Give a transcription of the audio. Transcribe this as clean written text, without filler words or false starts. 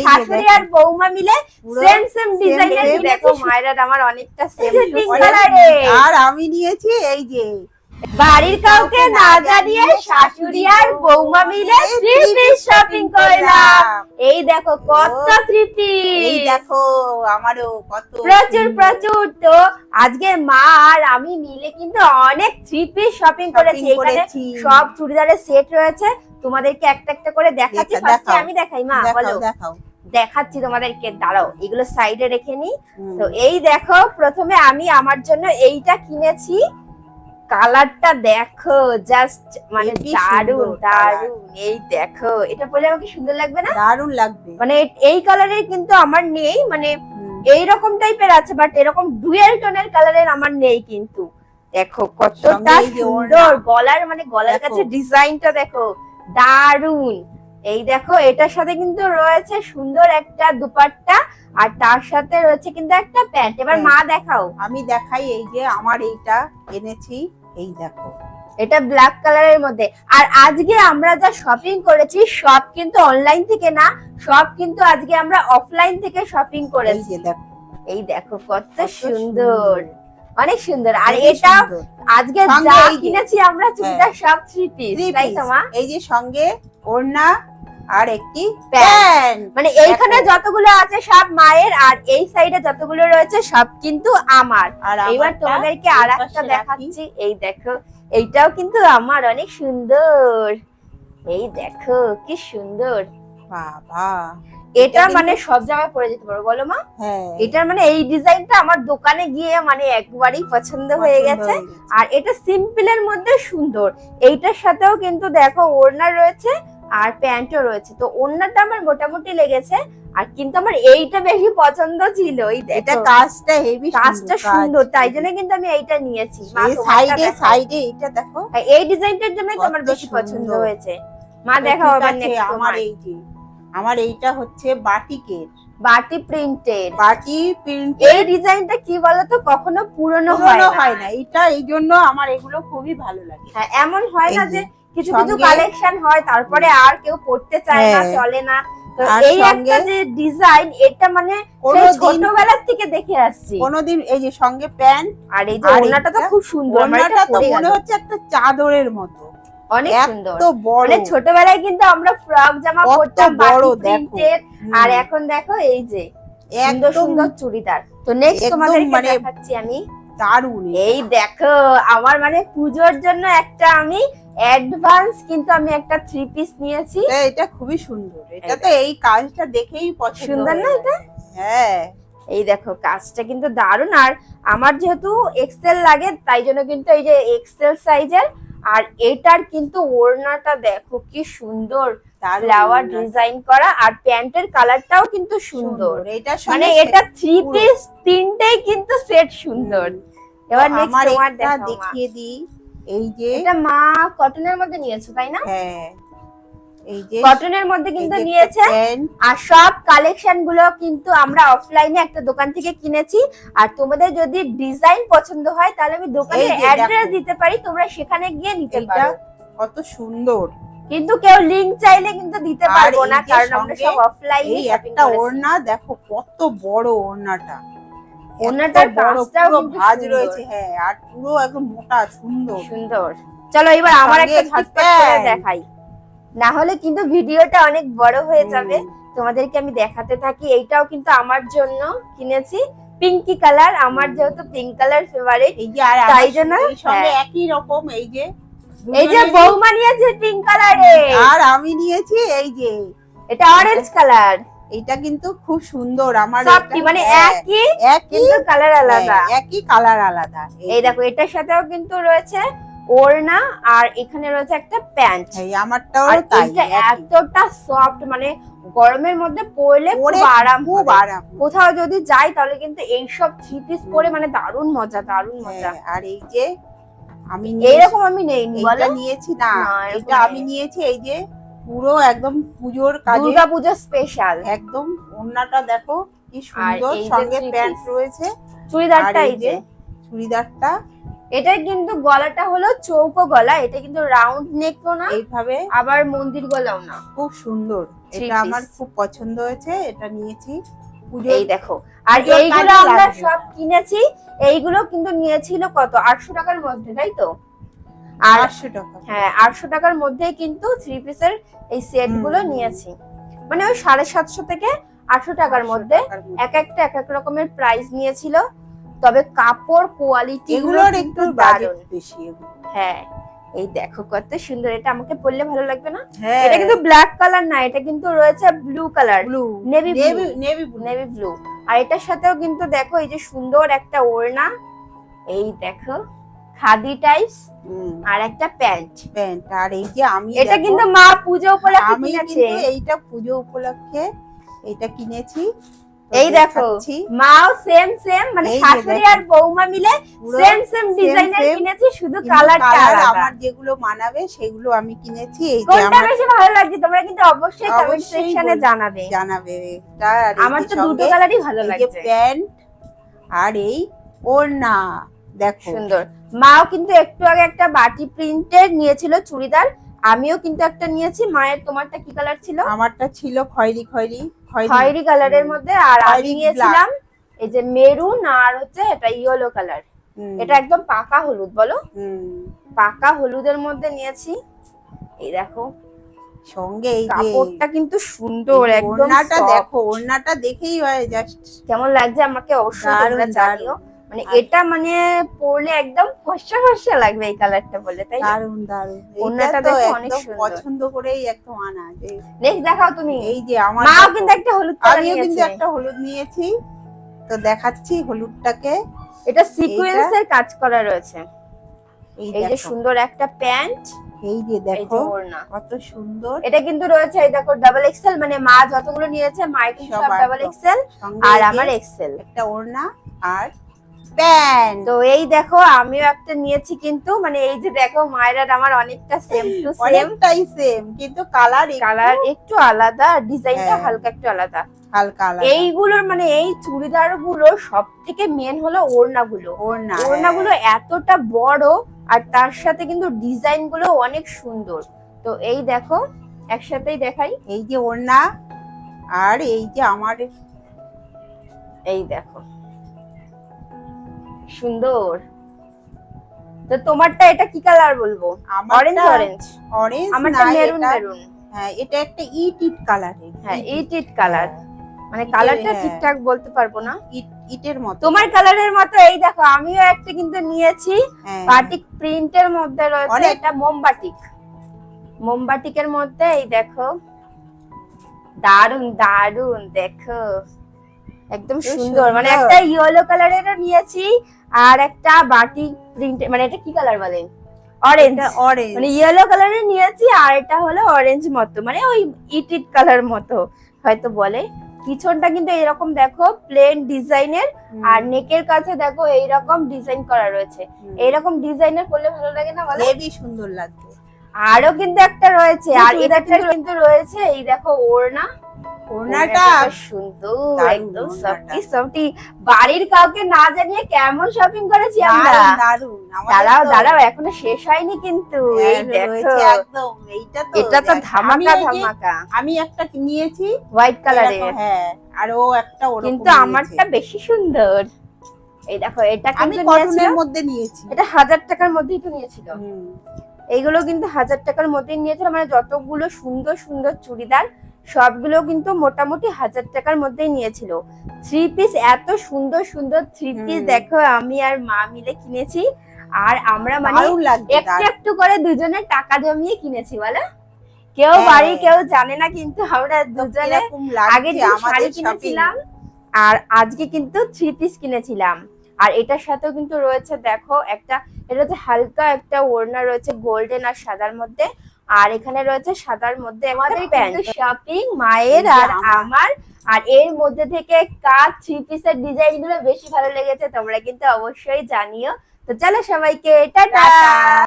শাশুড়ি আর বৌমা মিলে সেম সেম ডিজাইনের দেখো মায়ের আমার অনেকটা সেম কালারে। আর আমি নিয়েছি এই যে বাড়ির কাউকে না জানিয়ে শাশুড়ি আর বৌমা মিলে থ্রি পিস শপিং করলাম। এই দেখো কত থ্রি পিস, এই দেখো আমারও কত প্রচুর প্রচুর। তো আজকে মা আর আমি মিলে কিন্তু অনেক থ্রি পিস শপিং করেছি। এখানে সব চুড়িদারের সেট রয়েছে, তোমাদেরকে একটা একটা করে দেখাচ্ছি। ফার্স্টে আমি দেখাই মা, বলো। দেখাও দেখাচ্ছি তোমাদেরকে, দাঁড়াও এগুলো সাইডে রেখে নি। তো এই দেখো প্রথমে আমি আমার জন্য এইটা কিনেছি, কালারটা দেখো জাস্ট মানে দারুন দারুন। এই দেখো এটা পরে আমাকে সুন্দর লাগবে না? দারুন লাগবে। মানে এই কালারের কিন্তু আমার নেই, মানে এই রকম টাইপের আছে বাট এরকম ডুয়েল টোনের কালারের আমার নেই। কিন্তু দেখো কতটা সুন্দর গলার, মানে গলার কাছে ডিজাইনটা দেখো দারুন। এই দেখো এটার সাথে কিন্তু রয়েছে সুন্দর একটা দুপাট্টা, আর তার সাথে রয়েছে কিন্তু একটা প্যান্ট। এবার মা দেখাও। আমি দেখাই, এই যে আমার এইটা এনেছি, এই দেখো এটা ব্ল্যাক কালারের মধ্যে। আর আজকে আমরা যা শপিং করেছি সব কিন্তু অনলাইন থেকে না, সব কিন্তু আজকে আমরা অফলাইন থেকে শপিং করেছি। এই দেখো কত সুন্দর, অনেক সুন্দর। আর এটা আজকে যা কিনেছি আমরা চুড়িদার সব থ্রি পিস, তাই তো মা? এই যে সঙ্গে ওড়না আর একটি প্যান্ট, মানে এইখানে যতগুলো আছে সব মায়ের, আর এই সাইডে যতগুলো রয়েছে সব কিন্তু আমার। এবার তোমাদেরকে আরেকটা দেখাচ্ছি, এই দেখো এইটাও কিন্তু আমার, অনেক সুন্দর। এই দেখো কি সুন্দর, বাবা এটা মানে সব জায়গায় পরে যেতে পারো, বলো মা? এটার মানে এই ডিজাইনটা আমার দোকানে গিয়ে মানে একবারই পছন্দ হয়ে গেছে। আর এটা সিম্পলের মধ্যে সুন্দর। এইটার সাথেও কিন্তু দেখো ওড়না রয়েছে আর প্যান্টও রয়েছে। তো ওড়নাটা আমার মোটামুটি লেগেছে, আর কিন্তু আমার এইটা বেশি পছন্দ ছিল। এটা কাজটা হেভি, কাজটা সুন্দর, তাই জন্য কিন্তু আমি এইটা নিয়েছি। সাইডে সাইডে এইটা দেখো, এই ডিজাইনটার জন্য তো আমার বেশি পছন্দ হয়েছে। মা দেখাও আবার নেক্সট। আমার এই যে আমার এইটা হচ্ছে বাটিকের, বাটি প্রিন্টেড, বাটি প্রিন্টেড। এই ডিজাইনটা কি বলতো কখনো পুরনো হয় না, এটা এই জন্য আমার এগুলো খুবই ভালো লাগে। হ্যাঁ, এমন হয় না যে কিছু কিছু কালেকশন হয় তারপরে আর কেউ পড়তে চায় না, চলে না। তো এই একটা যে ডিজাইন, এটা মানে ছোটবেলা থেকে দেখে আসছি। কোনদিন এই যে সঙ্গে প্যান্ট, আর এই যে ওড়নাটা তো খুব সুন্দর, ওড়নাটা তো মনে হচ্ছে একটা চাদরের মতো, অনেক সুন্দর। তো বড়, মানে ছোটবেলায় কিন্তু আমরা ফ্রক জামা পরতাম বাটি প্রিন্টেড, আর এখন দেখো এই যে সুন্দর সুন্দর চুড়িদার। তো নেক্সট তোমাদেরকে দেখাচ্ছি আমি, দারুন। এই দেখো আমার মানে পূজোর জন্য একটা আমি অ্যাডভান্স কিন্তু আমি একটা থ্রি পিস নিয়েছি। এটা খুবই সুন্দর, এটা তো এই কাজটা দেখেই পছন্দ, সুন্দর না এটা? হ্যাঁ এই দেখো কাজটা কিন্তু দারুন। আর আমার যেহেতু এক্সেল লাগে তাই জন্য কিন্তু এই যে এক্সেল সাইজের। আর এটার কিন্তু ওড়নাটা দেখো কি সুন্দর, ফ্লাওয়ার ডিজাইন করা, আর প্যান্টের কালারটাও কিন্তু সুন্দর। মানে এটা থ্রি পিস তিনটেই কিন্তু সেট সুন্দর। এবার নেক্সট তোমার দেখিয়ে দিই, এই যে এটা মা কটনের মধ্যে নিয়েছো তাই না? হ্যাঁ, এই যে কটনের মধ্যে কিন্তু নিয়েছে। আর সব কালেকশন গুলো কিন্তু আমরা অফলাইনে একটা দোকান থেকে কিনেছি। আর তোমাদের যদি ডিজাইন পছন্দ হয় তাহলে আমি দোকানের অ্যাড্রেস দিতে পারি, তোমরা সেখানে গিয়ে নিতে পারো। কত সুন্দর, কিন্তু কেউ লিংক চাইলে কিন্তু দিতে পারবো না, কারণ আমরা সব অফলাইনে শপিং একটা ওড়না দেখো কত বড় ওড়নাটা, ওড়নাটার কাজটাও কিন্তু ভাঁজ রয়েছে। হ্যাঁ, আর পুরো একদম মোটা, সুন্দর সুন্দর। চলো এবার আমার একটা ঝটপট করে দেখাই, না হলে কিন্তু ভিডিওটা অনেক বড় হয়ে যাবে। তোমাদেরকে আমি দেখাতে থাকি। এইটাও কিন্তু আমার জন্য কিনেছি, পিঙ্কি কালার। আমার যেহেতু পিঙ্ক কালার ফেভারিট, এই যে আর তাই জন্য সঙ্গে একই রকম। এই যে বৌমা নিয়েছে পিঙ্ক কালারে, আর আমি নিয়েছি এই যে এটা অরেঞ্জ কালার। এটা কিন্তু খুব সুন্দর। আমার সবটি মানে একই কিন্তু কালার আলাদা, একই কালার আলাদা। এই দেখো এটার সাথেও কিন্তু রয়েছে ওড়না, আর এখানে রয়েছে একটা প্যান্ট। আমারটাও তাই, এতটা সফট, মানে গরমের মধ্যে পরলে খুব আরাম, খুব আরাম। কোথাও যদি যাই তাহলে কিন্তু এইসব থ্রি পিস পরে মানে দারুণ মজা, দারুণ মজা। আর এই যে আমি এইরকম আমি নেইনি, বলো নিয়েছি না, এটা আমি নিয়েছি এই যে পুরো একদম পুজোর কাজে, দুর্গা পূজা স্পেশাল। একদম ওড়নাটা দেখো কি সুন্দর, সঙ্গে প্যান্ট রয়েছে, চুড়িদারটা এই যে চুড়িদারটা। এটা কিন্তু গলাটা হলো চৌকো গলা, এটা কিন্তু রাউন্ড নেকও না, এইভাবে আবার মন্দির গলাও না, খুব সুন্দর। Three এটা আমার piece। খুব পছন্দ হয়েছে, এটা নিয়েছি। এই দেখো, আর পুজোর এইগুলো কাজে আমরা লাগবে। সব কিনেছি, এইগুলো কিন্তু নিয়েছিল কত 800 টাকার মধ্যে, তাই তো? আর 800 টাকা। হ্যাঁ 800 টাকার মধ্যেই কিন্তু থ্রি পিসের এই সেট গুলো নিয়েছি, মানে ওই 750 থেকে 800 টাকার 800 মধ্যে টাকার মধ্যে। এক একটা এক এক রকমের প্রাইস নিয়েছিল। তবে কাপড় কোয়ালিটি এগুলোর একটু বাজেট বেশি এগুলো। হ্যাঁ এই দেখো কত সুন্দর, এটা আমাকে পরলে ভালো লাগবে না? হ্যাঁ এটা কিন্তু ব্ল্যাক কালার না, এটা কিন্তু রয়েছে blue colour, blue, navy blue, navy blue. Navy blue. আর এটার সাথেও কিন্তু দেখো এই যে সুন্দর একটা ওড়না, এই দেখো খাদি টাইপস, আর একটা প্যান্ট। প্যান্ট। আর এই যে আমি এটা দেখো, কিন্তু মা পূজো উপলক্ষে আমি কিনেছে। কিন্তু এইটা পুজো উপলক্ষে এইটা কিনেছি। তো এই দেখো দেখাচ্ছি। মাও সেম সেম, মানে এই যে শাশুড়ি দেখো। আর বৌমা মিলে পুরো সেম সেম ডিজাইনের same, কিনেছি, শুধু কিন্তু কালারটা কালার আলাদা। আমার যেগুলো মানাবে সেগুলো আমি কিনেছি। এই যে কোনটা আমার বেশি ভালো লাগছে তোমরা কিন্তু অবশ্যই কমেন্ট অবশ্যই সেকশনে বলবে। জানাবে। জানাবে এটা। আর এই আমার যে তো দুটো সঙ্গে কালারই ভালো এই যে লাগছে, প্যান্ট আর এই ওড়না দেখো। সুন্দর। মাও কিন্তু একটু আগে একটা বাটি প্রিন্টের নিয়েছিল চুড়িদার, আমিও কিন্তু একটা নিয়েছি। মায়ের তোমারটা কি কালার ছিল? আমারটা ছিল খয়েরি খয়েরি খয়েরি কালারের মধ্যে, আর আমি খয়েরি নিয়েছিলাম এই যে মেরুন, আর হচ্ছে এটা ইয়েলো কালার। এটা একদম পাকা হলুদ, বলো পাকা হলুদের মধ্যে নিয়েছি। এই দেখো সঙ্গে এই যে কাপড়টা কিন্তু সুন্দর, একদম ওড়নাটা soft। দেখো, ওড়নাটা দেখেই হয় জাস্ট কেমন লাগছে আমাকে অবশ্যই দারুণ, তোমরা জানিও। মানে এটা মানে পরলে একদম ফর্সা ফর্সা লাগবে এই কালারটা বললে, তাই না? দারুণ দারুণ। ওড়নাটা এইটা তো দেখো অনেক একদম সুন্দর। পছন্দ করেই একদম আনা যে নেক্সট দেখাও তুমি। এই যে আমার মাও দেখো, কিন্তু একটা হলুদ কালার আমিও কিন্তু নিয়েছে। একটা হলুদ নিয়েছি। তো দেখাচ্ছি হলুদটাকে। এটা সিকোয়েন্সের কাজ করা রয়েছে। এই এই যে দেখো, সুন্দর একটা প্যান্ট, এই যে এই যে দেখো ওড়না। কত সুন্দর। এটা কিন্তু রয়েছে এই দেখো ডাবল এক্সেল, মানে মা যতগুলো নিয়েছে মায়ের কিন্তু সব সব ডাবল একদম। এক্সেল, সঙ্গে আর এই যে আমার এক্সেল। একটা ওড়না আর প্যান্ট। তো এই দেখো আমিও একটা নিয়েছি, কিন্তু মানে এই যে দেখো মায়ের আর আমার অনেকটা সেম টু সেম, অনেকটাই সেম, কিন্তু কালার কালার একটু আলাদা, ডিজাইনটা হ্যাঁ। হালকা একটু আলাদা। হালকা আলাদা। এইগুলোর মানে এই চুড়িদার গুলো সব থেকে মেন হলো ওড়নাগুলো। ওড়না ওড়নাগুলো এতটা বড়, আর তার সাথে কিন্তু ডিজাইন গুলো অনেক সুন্দর। তো এই দেখো একসাথেই দেখাই, এই যে ওড়না আর এই যে আমার এই দেখো সুন্দর। তো তোমারটা এটা কি কালার বলবো? অরেঞ্জ অরেঞ্জ, অরেঞ্জ আমারটা না, মেরুন এটা মেরুন। হ্যাঁ এটা একটা ইট ইট কালারের। হ্যাঁ ইট কালার, মানে ইটের, কালারটা হ্যাঁ। ঠিকঠাক বলতে পারবো না। ইটের মতো। তোমার কালারের মতো। এই দেখো আমিও একটা কিন্তু নিয়েছি, হ্যাঁ। বাটিক প্রিন্টের মধ্যে রয়েছে। অনেক- এটা মোমবাটিক, মোমবাটিকের মধ্যে। এই দেখো দারুন দারুন, দেখো একদম খুব সুন্দর। মানে সুন্দর। একটা ইয়েলো কালারেরও নিয়েছি, আর একটা বাটিক প্রিন্ট, মানে এটা কি কালার বলে? অরেঞ্জ। এটা অরেঞ্জ। মানে ইয়েলো কালারের নিয়েছি, আর এটা হলো অরেঞ্জ মতো, মানে ওই ইট ইট কালার মতো হয়তো বলে। পিছনটা কিন্তু এরকম দেখো প্লেন ডিজাইনের, আর নেকের কাছে দেখো এইরকম ডিজাইন করা রয়েছে। এইরকম ডিজাইনের করলে ভালো লাগে না বলো? হেভি সুন্দর লাগবে। আরো কিন্তু একটা রয়েছে, আর এটা কিন্তু রয়েছে এই দেখো ওড়না। ওড়নাটা সুন্দর, দারুণ একদম ওড়নাটা। Softy softy. বাড়ির কাউকে না জানিয়ে কেমন শপিং করেছি আমরা। দারুণ দারুণ। আমাদের দাঁড়াও তো- দাঁড়াও, এখনো শেষ হয়নি কিন্তু। এই দেখো রয়েছে একদম। এইটা তো এটা তো দেখ, ধামাকা আমি এই যে- ধামাকা, আমি একটা নিয়েছি হোয়াইট কালারের, এরকম, হ্যাঁ, আর ও একটা ওরকম কিন্তু আমারটা বেশি সুন্দর। এই দেখো এটা আমি কিন্তু কটনের নিয়েছিলাম, মধ্যে নিয়েছি। এটা 1000 টাকার মধ্যেই তো নিয়েছিল। হুম। এইগুলো কিন্তু 1000 টাকার মধ্যেই নিয়েছিল, মানে যতগুলো সুন্দর সুন্দর চুড়িদার সবগুলো কিন্তু মোটামুটি 1000 টাকার মধ্যেই নিয়েছিল। থ্রি পিস, এত সুন্দর সুন্দর থ্রি পিস দেখো আমি আর মা মিলে কিনেছি। আর আমরা মানে দারুণ লাগবে, একটু দারুণ। একটু করে দুজনে টাকা জমিয়ে কিনেছি বলো। কেউ হ্যাঁ। বাড়ি কেউ জানে না, কিন্তু আমরা দুজনে কিরকম লাগছে আগের দিন শাড়ি আমাদের কিনেছিলাম, আর আজকে কিন্তু থ্রি পিস কিনেছিলাম। আর এটার সাথেও কিন্তু রয়েছে দেখো একটা, এটা হচ্ছে হালকা একটা ওড়না রয়েছে গোল্ডেন আর সাদার মধ্যে, আর এখানে রয়েছে সাদার মধ্যে আমাদের প্যান্ট। শপিং মায়ের আর আমার, আর এর মধ্যে থেকে কার থ্রি পিসের ডিজাইন গুলো বেশি ভালো লেগেছে তোমরা কিন্তু অবশ্যই জানিও। তো চলো সবাইকে টাটা।